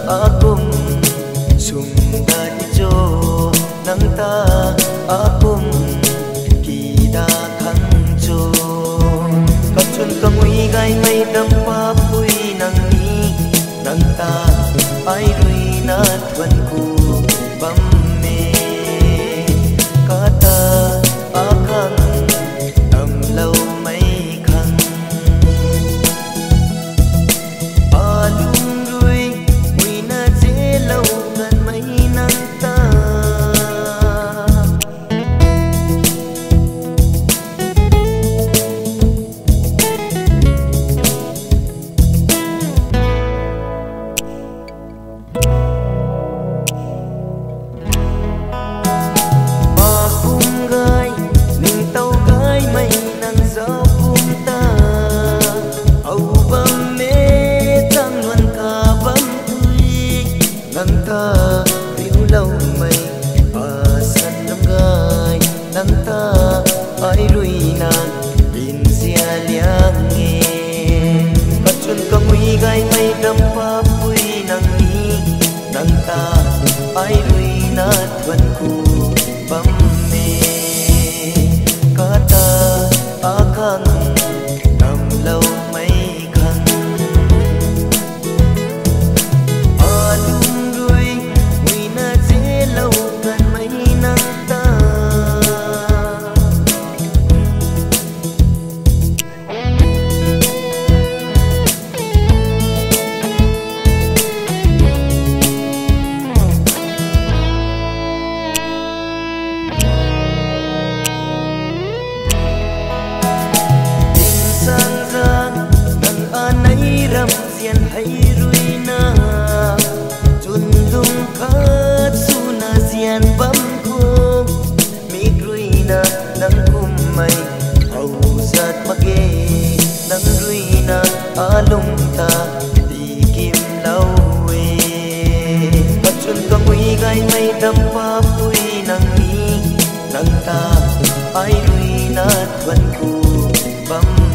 akum sumdadijo nang ta akum kida khangjo kachun kamui gai mai dam pa pui nang ni nang ta ai rui na thuan ku bam me kata akan am lâu mấy khăn lung đuôi mùi na dễ lâu gần mấy năm ta ai rui na in sia liang nghe kachun kamui gai mai dam pa pui nang ni nang ta ai rui na thuan ku bam me kata akan nam lâu mấy khăn lung đuôi mùi na dễ lâu gần mấy năm ta ram sian hay ruina chun dung khat suna sian bam ko mi ruina nang kum mai au zat mage nang ruina alung ta di kim lawe chun kamui gai mai dam pa pui nang ni nang ta ai ruina thuan ku bam